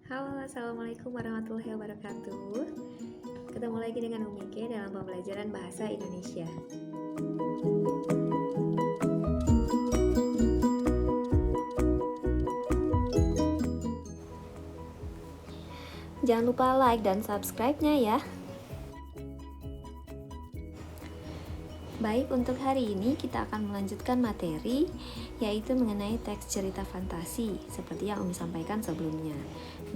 Halo, Assalamualaikum warahmatullahi wabarakatuh. Ketemu lagi dengan Umi K dalam pembelajaran bahasa Indonesia. Jangan lupa like dan subscribe-nya ya. Baik, untuk hari ini kita akan melanjutkan materi yaitu mengenai teks cerita fantasi seperti yang Umi sampaikan sebelumnya.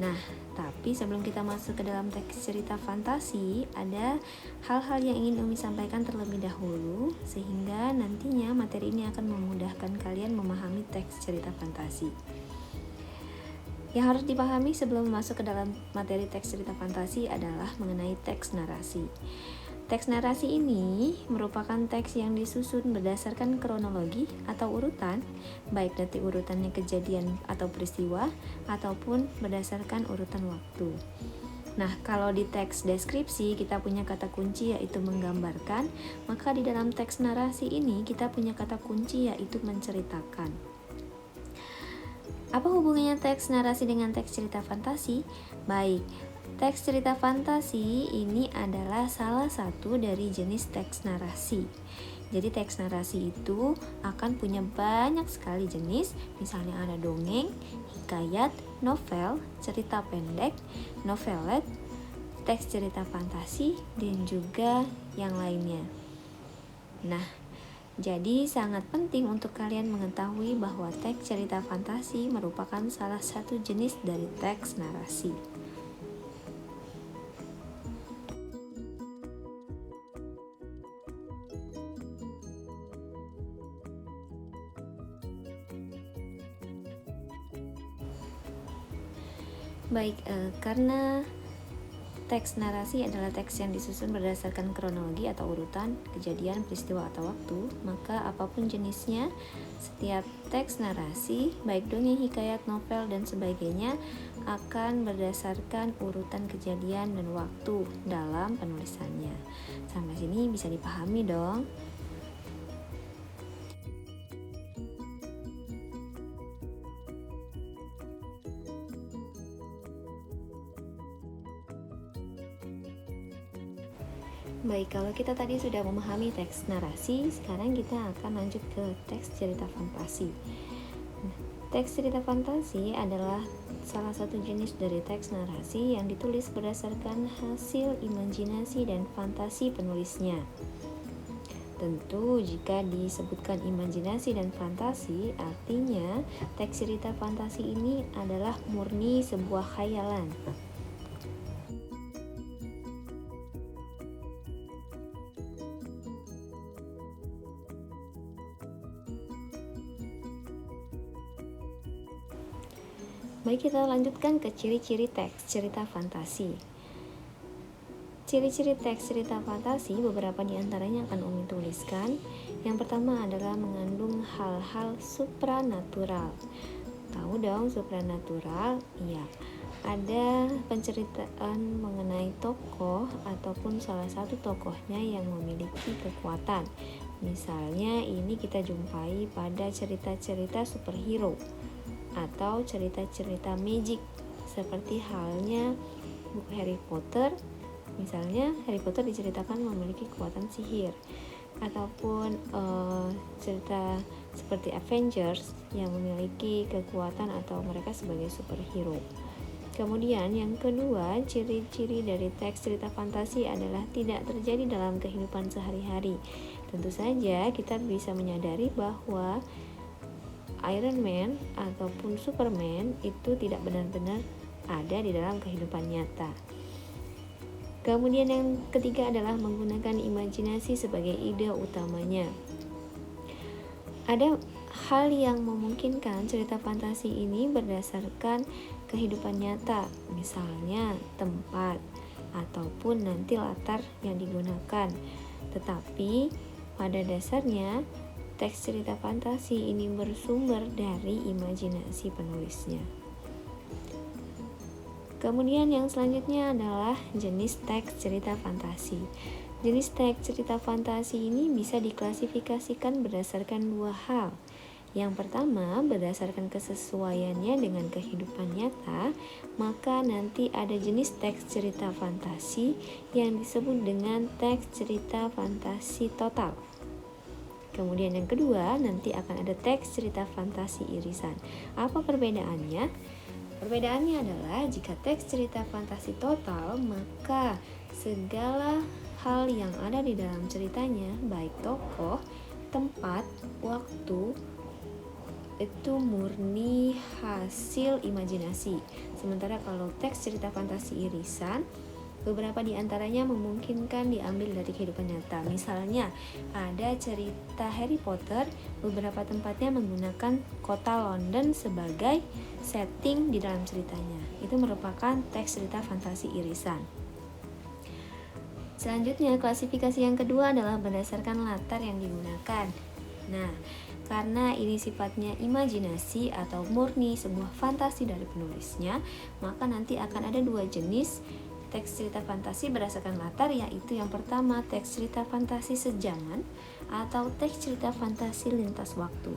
Nah, tapi sebelum kita masuk ke dalam teks cerita fantasi, ada hal-hal yang ingin Umi sampaikan terlebih dahulu sehingga nantinya materi ini akan memudahkan kalian memahami teks cerita fantasi. Yang harus dipahami sebelum masuk ke dalam materi teks cerita fantasi adalah mengenai teks narasi. Teks narasi ini merupakan teks yang disusun berdasarkan kronologi atau urutan, baik nanti urutannya kejadian atau peristiwa, ataupun berdasarkan urutan waktu. Nah, kalau di teks deskripsi kita punya kata kunci yaitu menggambarkan, maka di dalam teks narasi ini kita punya kata kunci yaitu menceritakan. Apa hubungannya teks narasi dengan teks cerita fantasi? Baik, teks cerita fantasi ini adalah salah satu dari jenis teks narasi. Jadi teks narasi itu akan punya banyak sekali jenis, misalnya ada dongeng, hikayat, novel, cerita pendek, novelet, teks cerita fantasi, dan juga yang lainnya. Nah, jadi sangat penting untuk kalian mengetahui bahwa teks cerita fantasi merupakan salah satu jenis dari teks narasi. Baik, karena teks narasi adalah teks yang disusun berdasarkan kronologi atau urutan kejadian, peristiwa, atau waktu, maka apapun jenisnya, setiap teks narasi, baik dongeng, hikayat, novel, dan sebagainya, akan berdasarkan urutan kejadian dan waktu dalam penulisannya. Sampai sini bisa dipahami dong? Baik, kalau kita tadi sudah memahami teks narasi, sekarang kita akan lanjut ke teks cerita fantasi. Nah, teks cerita fantasi adalah salah satu jenis dari teks narasi yang ditulis berdasarkan hasil imajinasi dan fantasi penulisnya. Tentu, jika disebutkan imajinasi dan fantasi, artinya teks cerita fantasi ini adalah murni sebuah khayalan. Baik, kita lanjutkan ke ciri-ciri teks cerita fantasi. Ciri-ciri teks cerita fantasi beberapa diantaranya akan Umi tuliskan. Yang pertama adalah mengandung hal-hal supranatural. Tahu dong supranatural? Iya, ada penceritaan mengenai tokoh ataupun salah satu tokohnya yang memiliki kekuatan. Misalnya ini kita jumpai pada cerita-cerita superhero atau cerita-cerita magic, seperti halnya buku Harry Potter. Misalnya Harry Potter diceritakan memiliki kekuatan sihir, ataupun cerita seperti Avengers yang memiliki kekuatan atau mereka sebagai superhero. Kemudian yang kedua, ciri-ciri dari teks cerita fantasi adalah tidak terjadi dalam kehidupan sehari-hari. Tentu saja kita bisa menyadari bahwa Iron Man ataupun Superman itu tidak benar-benar ada di dalam kehidupan nyata. Kemudian yang ketiga adalah menggunakan imajinasi sebagai ide utamanya. Ada hal yang memungkinkan cerita fantasi ini berdasarkan kehidupan nyata, misalnya tempat ataupun nanti latar yang digunakan. Tetapi pada dasarnya teks cerita fantasi ini bersumber dari imajinasi penulisnya. Kemudian yang selanjutnya adalah jenis teks cerita fantasi. Jenis teks cerita fantasi ini bisa diklasifikasikan berdasarkan dua hal, Yang pertama, berdasarkan kesesuaiannya dengan kehidupan nyata, maka nanti ada jenis teks cerita fantasi yang disebut dengan teks cerita fantasi total. Kemudian yang kedua, nanti akan ada teks cerita fantasi irisan. Apa perbedaannya? Perbedaannya adalah jika teks cerita fantasi total, maka segala hal yang ada di dalam ceritanya, baik tokoh, tempat, waktu, itu murni hasil imajinasi. Sementara kalau teks cerita fantasi irisan, beberapa di antaranya memungkinkan diambil dari kehidupan nyata. Misalnya, ada cerita Harry Potter, beberapa tempatnya menggunakan kota London sebagai setting di dalam ceritanya. Itu merupakan teks cerita fantasi irisan. Selanjutnya, klasifikasi yang kedua adalah berdasarkan latar yang digunakan. Nah, karena ini sifatnya imajinasi atau murni sebuah fantasi dari penulisnya, maka nanti akan ada dua jenis teks cerita fantasi berdasarkan latar, yaitu yang pertama teks cerita fantasi sejaman atau teks cerita fantasi lintas waktu.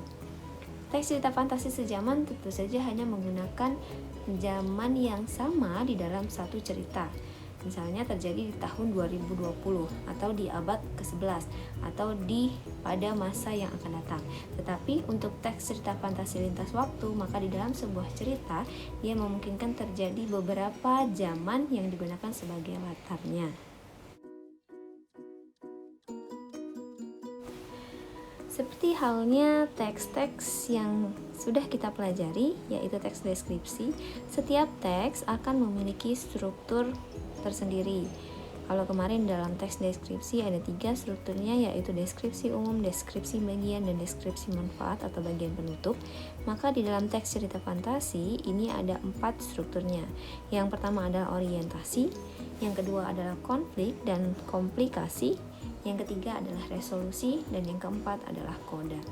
Teks cerita fantasi sejaman tentu saja hanya menggunakan zaman yang sama di dalam satu cerita. Misalnya terjadi di tahun 2020 atau di abad ke-11 atau pada masa yang akan datang. Tetapi untuk teks cerita fantasi lintas waktu, maka di dalam sebuah cerita dia memungkinkan terjadi beberapa zaman yang digunakan sebagai latarnya. Seperti halnya teks-teks yang sudah kita pelajari, yaitu teks deskripsi, setiap teks akan memiliki struktur tersendiri. Kalau kemarin dalam teks deskripsi ada 3 strukturnya, yaitu deskripsi umum, deskripsi bagian, dan deskripsi manfaat atau bagian penutup. Maka di dalam teks cerita fantasi ini ada 4 strukturnya. Yang pertama adalah orientasi, yang kedua adalah konflik dan komplikasi, yang ketiga adalah resolusi, dan yang keempat adalah koda.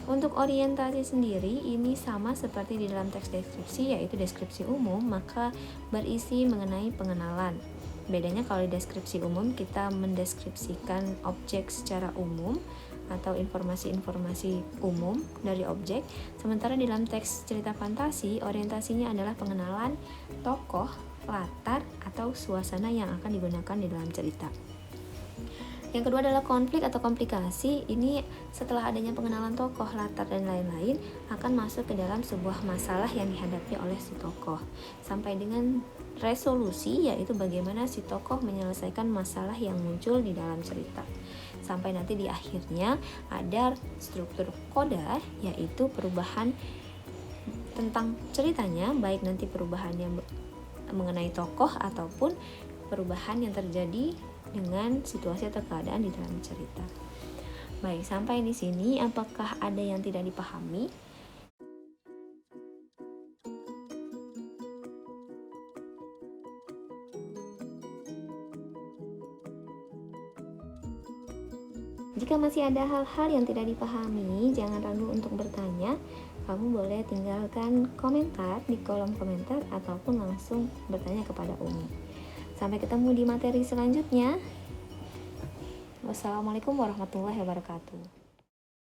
Untuk orientasi sendiri ini sama seperti di dalam teks deskripsi, yaitu deskripsi umum, maka berisi mengenai pengenalan. Bedanya kalau di deskripsi umum kita mendeskripsikan objek secara umum atau informasi-informasi umum dari objek, sementara di dalam teks cerita fantasi orientasinya adalah pengenalan tokoh, latar, atau suasana yang akan digunakan di dalam cerita. Yang kedua adalah konflik atau komplikasi. Ini setelah adanya pengenalan tokoh, latar, dan lain-lain akan masuk ke dalam sebuah masalah yang dihadapi oleh si tokoh. Sampai dengan resolusi, yaitu bagaimana si tokoh menyelesaikan masalah yang muncul di dalam cerita. Sampai nanti di akhirnya ada struktur koda, yaitu perubahan tentang ceritanya, baik nanti perubahan yang mengenai tokoh ataupun perubahan yang terjadi dengan situasi atau keadaan di dalam cerita. Baik, sampai di sini apakah ada yang tidak dipahami? Jika masih ada hal-hal yang tidak dipahami, jangan ragu untuk bertanya. Kamu boleh tinggalkan komentar di kolom komentar ataupun langsung bertanya kepada Umi. Sampai ketemu di materi selanjutnya. Wassalamualaikum warahmatullahi wabarakatuh.